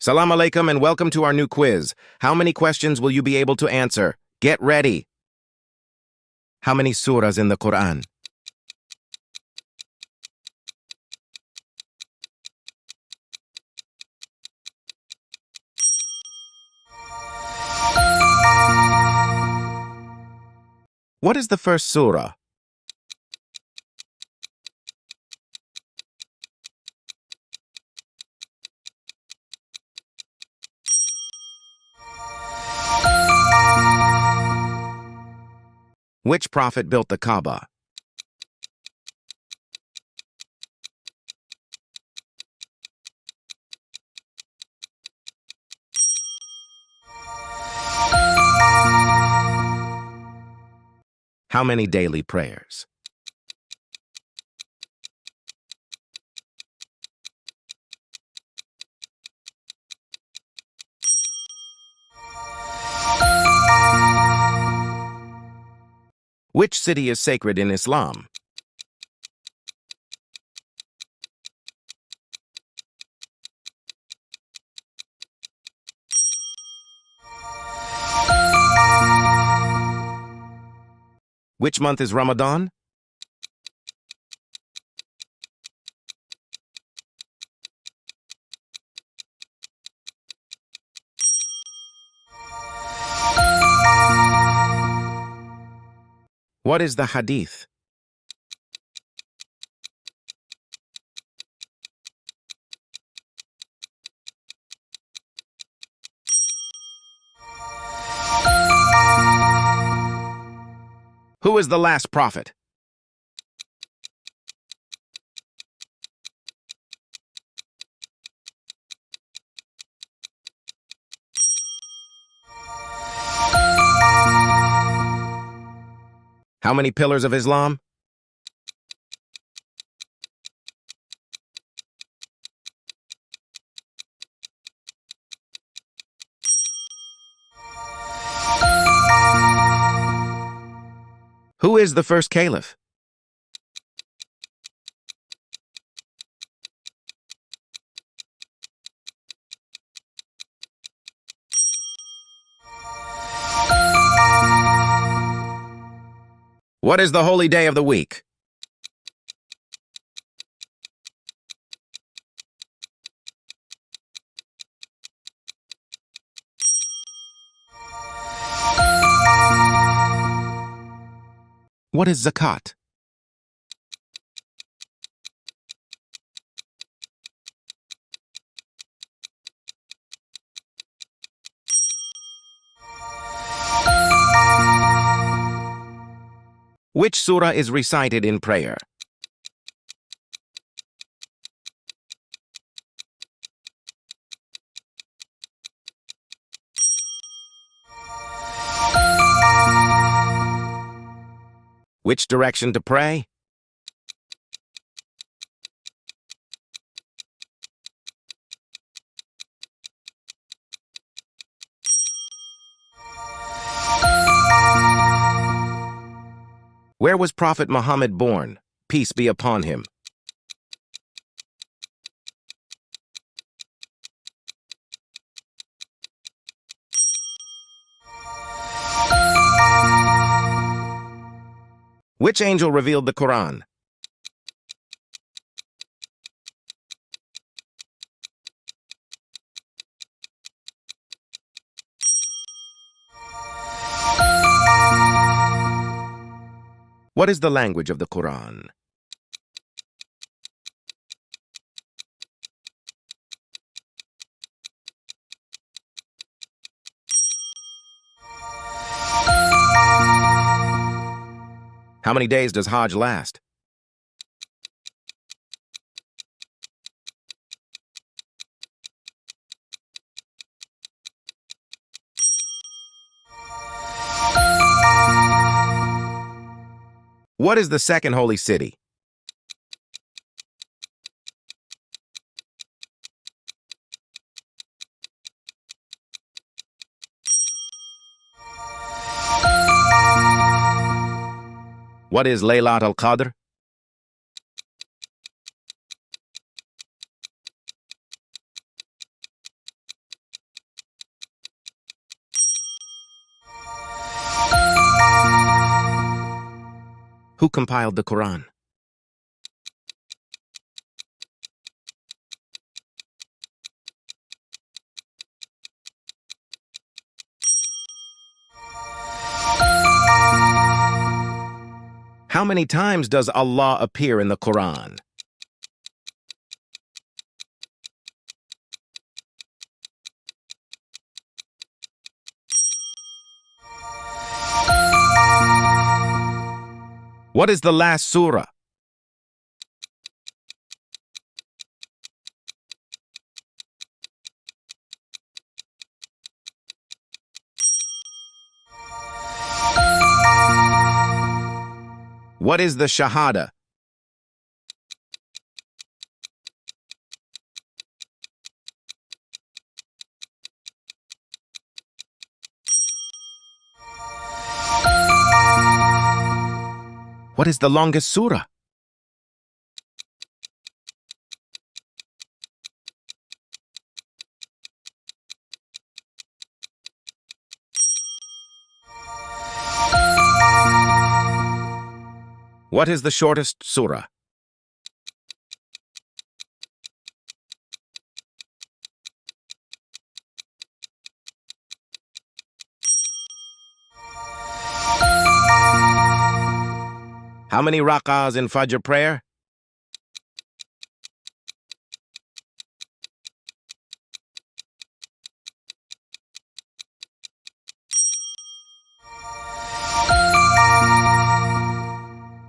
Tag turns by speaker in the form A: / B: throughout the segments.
A: Salam alaikum and welcome to our new quiz. How many questions will you be able to answer? Get ready. How many surahs in the Quran? What is the first surah? Which prophet built the Kaaba? How many daily prayers? Which city is sacred in Islam? Which month is Ramadan? What is the hadith? Who is the last prophet? How many pillars of Islam? Who is the first caliph? What is the holy day of the week? What is zakat? Which surah is recited in prayer? Which direction to pray? Where was Prophet Muhammad born? Peace be upon him. Which angel revealed the Quran? What is the language of the Quran? How many days does Hajj last? What is the second holy city? What is Laylat al-Qadr? Who compiled the Quran? How many times does Allah appear in the Quran? What is the last surah? What is the Shahada? What is the longest surah? What is the shortest surah? How many rak'ahs in Fajr prayer?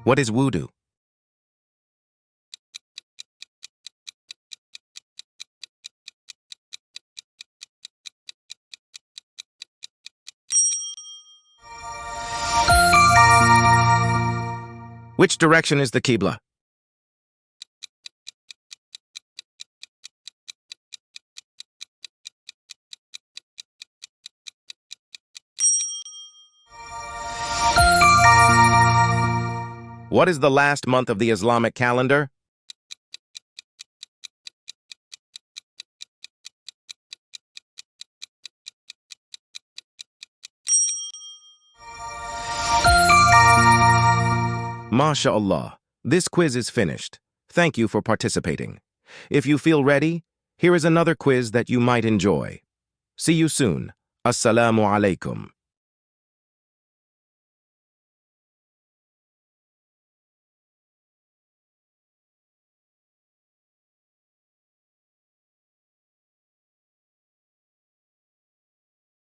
A: What is wudu? Which direction is the Qibla? What is the last month of the Islamic calendar? MashaAllah, this quiz is finished. Thank you for participating. If you feel ready, here is another quiz that you might enjoy. See you soon. Assalamu alaikum.